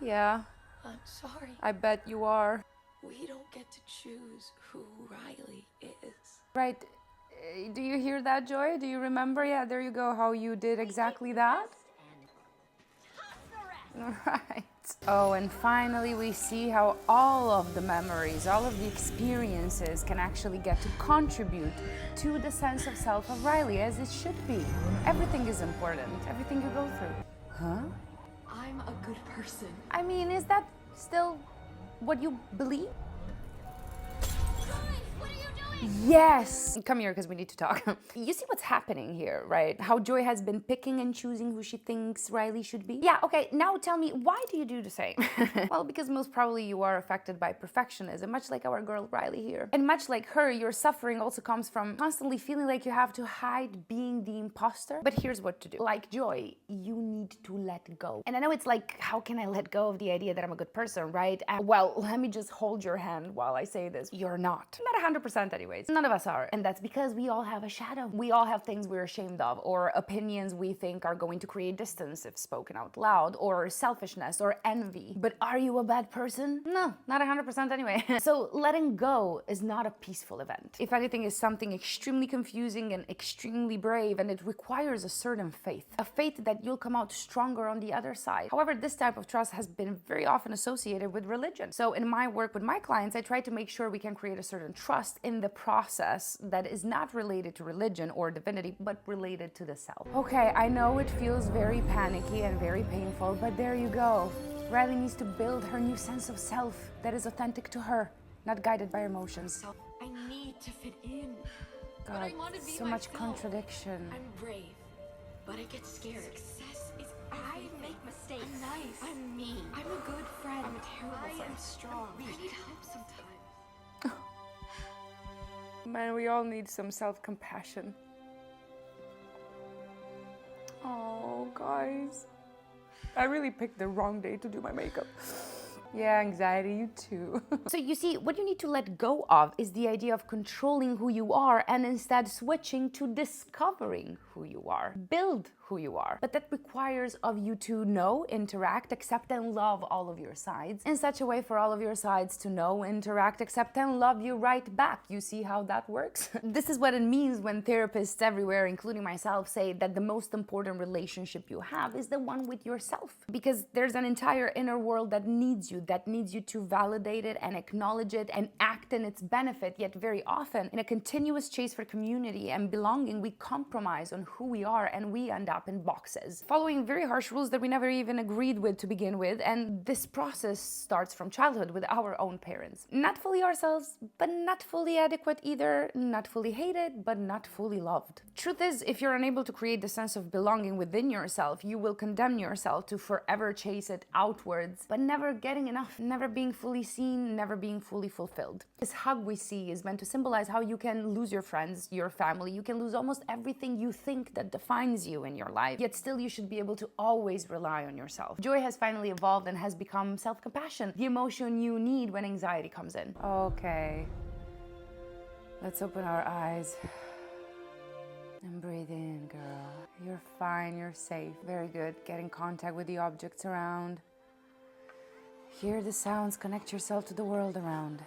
Yeah, I'm sorry. I bet you are. We don't get to choose who Riley is. Right. Do you hear that, Joy? Do you remember? Yeah, there you go, how you did exactly that. Right. Oh, and finally we see how all of the memories, all of the experiences can actually get to contribute to the sense of self of Riley, as it should be. Everything is important, everything you go through. Huh? I'm a good person. I mean, is that still what you believe? Yes! Come here, because we need to talk. You see what's happening here, right? How Joy has been picking and choosing who she thinks Riley should be? Yeah, okay, now tell me, why do you do the same? Well, because most probably you are affected by perfectionism, much like our girl Riley here. And much like her, your suffering also comes from constantly feeling like you have to hide being the imposter. But here's what to do. Like Joy, you need to let go. And I know it's like, how can I let go of the idea that I'm a good person, right? Well, let me just hold your hand while I say this. You're not. Not 100% anyways. None of us are. And that's because we all have a shadow. We all have things we're ashamed of, or opinions we think are going to create distance if spoken out loud, or selfishness or envy. But are you a bad person? No, not 100% anyway. So letting go is not a peaceful event. If anything, is something extremely confusing and extremely brave, and it requires a certain faith. A faith that you'll come out stronger on the other side. However, this type of trust has been very often associated with religion. So in my work with my clients, I try to make sure we can create a certain trust in the process that is not related to religion or divinity, but related to the self. Okay, I know it feels very panicky and very painful, but there you go. Riley needs to build her new sense of self that is authentic to her, not guided by emotions. I need to fit in. God, but I want to be so much myself. contradiction. I'm brave, but I get scared. Success is I make mistakes. I'm nice. I'm mean. I'm a good friend. I'm a terrible friend. I am strong. I need help sometimes. Man, we all need some self-compassion. Oh, guys. I really picked the wrong day to do my makeup. Yeah, anxiety, you too. So you see, what you need to let go of is the idea of controlling who you are and instead switching to discovering who you are. Build who you are. But that requires of you to know, interact, accept and love all of your sides in such a way for all of your sides to know, interact, accept and love you right back. You see how that works? This is what it means when therapists everywhere, including myself, say that the most important relationship you have is the one with yourself. Because there's an entire inner world that needs you to validate it and acknowledge it and act in its benefit. Yet very often, in a continuous chase for community and belonging, we compromise on who we are and we end up in boxes, following very harsh rules that we never even agreed with to begin with. And this process starts from childhood with our own parents. Not fully ourselves, but not fully adequate either, not fully hated, but not fully loved. Truth is, if you're unable to create the sense of belonging within yourself, you will condemn yourself to forever chase it outwards, but never getting enough, never being fully seen, never being fully fulfilled. This hug we see is meant to symbolize how you can lose your friends, your family, you can lose almost everything you think that defines you in your life, yet still you should be able to always rely on yourself. Joy has finally evolved and has become self-compassion, the emotion you need when anxiety comes in. Okay, let's open our eyes. And breathe in, girl. You're fine, you're safe. Very good. Get in contact with the objects around. Hear the sounds, connect yourself to the world around.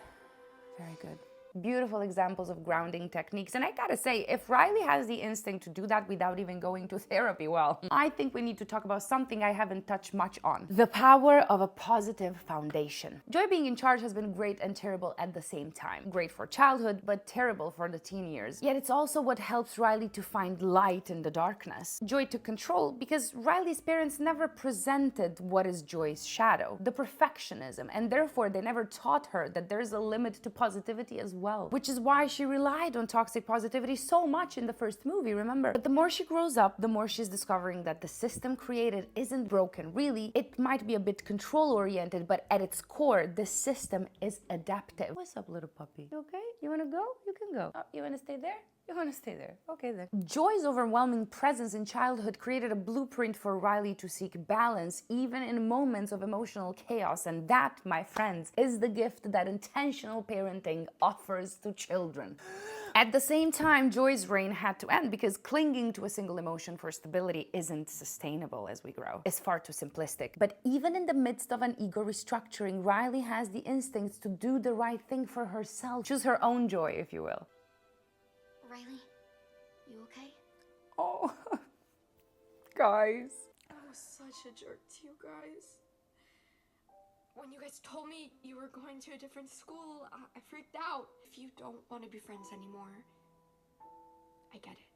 Very good. Beautiful examples of grounding techniques. And I gotta say, if Riley has the instinct to do that without even going to therapy, well, I think we need to talk about something I haven't touched much on. The power of a positive foundation. Joy being in charge has been great and terrible at the same time. Great for childhood, but terrible for the teen years. Yet it's also what helps Riley to find light in the darkness. Joy took control because Riley's parents never presented what is Joy's shadow, the perfectionism, and therefore they never taught her that there's a limit to positivity as well. Which is why she relied on toxic positivity so much in the first movie, remember? But the more she grows up, the more she's discovering that the system created isn't broken. Really, it might be a bit control-oriented, but at its core, the system is adaptive. What's up, little puppy? You okay? You wanna go? You can go. Oh, you wanna stay there? You want to stay there. Okay then. Joy's overwhelming presence in childhood created a blueprint for Riley to seek balance even in moments of emotional chaos, and that, my friends, is the gift that intentional parenting offers to children. At the same time, Joy's reign had to end because clinging to a single emotion for stability isn't sustainable as we grow. It's far too simplistic. But even in the midst of an ego restructuring, Riley has the instincts to do the right thing for herself. Choose her own joy, if you will. Riley, you okay? Oh, guys. I was such a jerk to you guys. When you guys told me you were going to a different school, I freaked out. If you don't want to be friends anymore, I get it.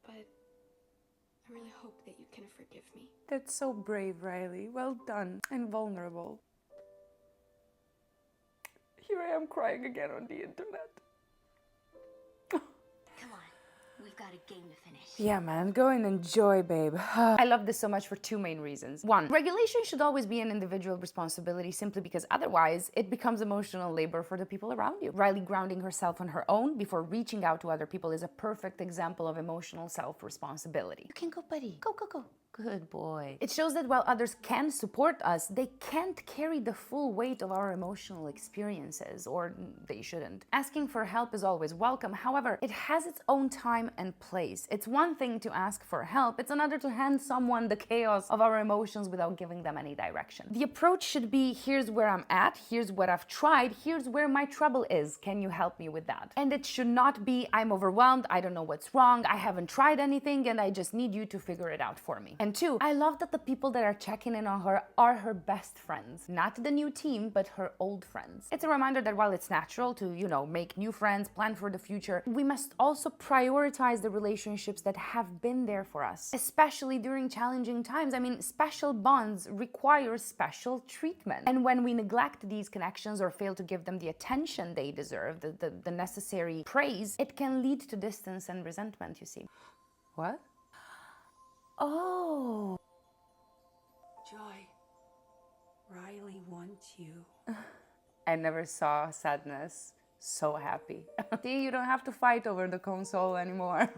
But I really hope that you can forgive me. That's so brave, Riley. Well done. And vulnerable. Here I am crying again on the internet. Come on, we've got a game to finish. Yeah, man, go and enjoy, babe. I love this so much for two main reasons. One, regulation should always be an individual responsibility simply because otherwise it becomes emotional labor for the people around you. Riley grounding herself on her own before reaching out to other people is a perfect example of emotional self-responsibility. You can go, buddy. Go, go, go. Good boy. It shows that while others can support us, they can't carry the full weight of our emotional experiences, or they shouldn't. Asking for help is always welcome. However, it has its own time and place. It's one thing to ask for help. It's another to hand someone the chaos of our emotions without giving them any direction. The approach should be, here's where I'm at, here's what I've tried, here's where my trouble is. Can you help me with that? And it should not be, I'm overwhelmed, I don't know what's wrong, I haven't tried anything, and I just need you to figure it out for me. And two, I love that the people that are checking in on her are her best friends. Not the new team, but her old friends. It's a reminder that while it's natural to, make new friends, plan for the future, we must also prioritize the relationships that have been there for us, especially during challenging times. I mean, special bonds require special treatment. And when we neglect these connections or fail to give them the attention they deserve, the necessary praise, it can lead to distance and resentment, you see. What? Oh. Joy, Riley wants you. I never saw sadness so happy. See, you don't have to fight over the console anymore.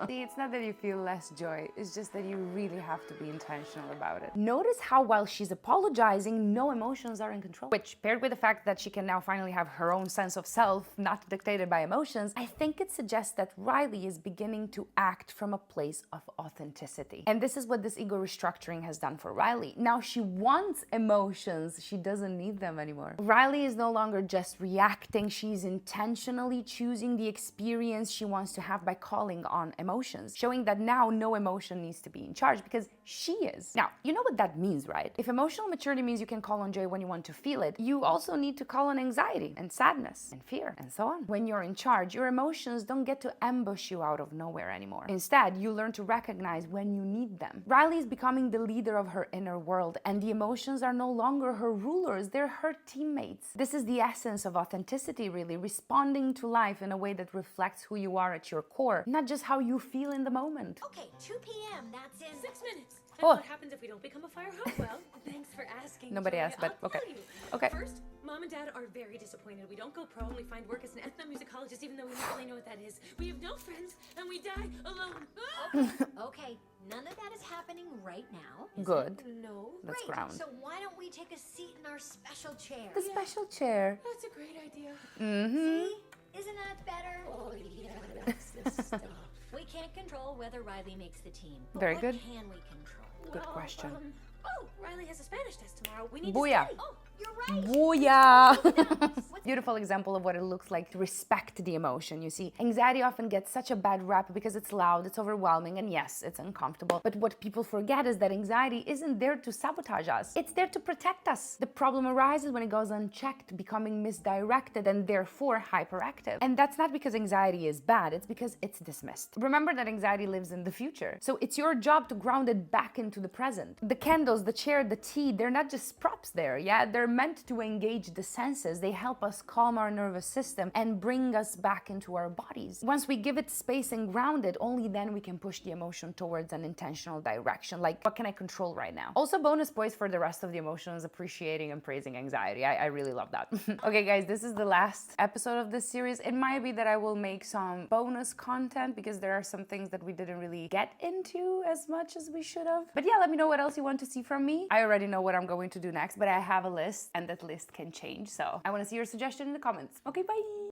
See, it's not that you feel less joy, it's just that you really have to be intentional about it. Notice how while she's apologizing, no emotions are in control. Which, paired with the fact that she can now finally have her own sense of self, not dictated by emotions, I think it suggests that Riley is beginning to act from a place of authenticity. And this is what this ego restructuring has done for Riley. Now she wants emotions, she doesn't need them anymore. Riley is no longer just reacting, she's intentionally choosing the experience she wants to have by calling on emotions, showing that now no emotion needs to be in charge because she is. Now, you know what that means, right? If emotional maturity means you can call on joy when you want to feel it, you also need to call on anxiety and sadness and fear and so on. When you're in charge, your emotions don't get to ambush you out of nowhere anymore. Instead, you learn to recognize when you need them. Riley is becoming the leader of her inner world, and the emotions are no longer her rulers, they're her teammates. This is the essence of authenticity, really, responding to life in a way that reflects who you are at your core, not just how you feel in the moment. Okay, 2 p.m. That's in 6 minutes. And Oh. what happens if we don't become a fire hose? Well, thanks for asking. Nobody Joy. asked, but I'll okay. tell you. Okay. First, Mom and Dad are very disappointed. We don't go pro and we find work as an ethnomusicologist even though we don't really know what that is. We have no friends and we die alone. Okay, none of that is happening right now. Good. No. Let's Great. ground. So why don't we take a seat in our special chair? The special chair. That's a great idea. Mm-hmm. See? Isn't that better? Oh, yeah, that's the stuff. We can't control whether Riley makes the team. But Very what good. can we control? Good question. Oh, Riley has a Spanish test tomorrow. We need Booyah. to study. Oh, you're right. Booyah! Beautiful example of what it looks like to respect the emotion, you see. Anxiety often gets such a bad rap because it's loud, it's overwhelming, and yes, it's uncomfortable. But what people forget is that anxiety isn't there to sabotage us. It's there to protect us. The problem arises when it goes unchecked, becoming misdirected and therefore hyperactive. And that's not because anxiety is bad, it's because it's dismissed. Remember that anxiety lives in the future. So it's your job to ground it back into the present. The candles, the chair, the tea, they're not just props there, yeah? They're meant to engage the senses. They help us calm our nervous system and bring us back into our bodies. Once we give it space and ground it, only then we can push the emotion towards an intentional direction. Like, what can I control right now? Also, bonus points for the rest of the emotions, appreciating and praising anxiety. I really love that. Okay, guys, this is the last episode of this series. It might be that I will make some bonus content because there are some things that we didn't really get into as much as we should have. But yeah, let me know what else you want to see from me. I already know what I'm going to do next, but I have a list and that list can change. So I want to see your suggestion in the comments. Okay, bye.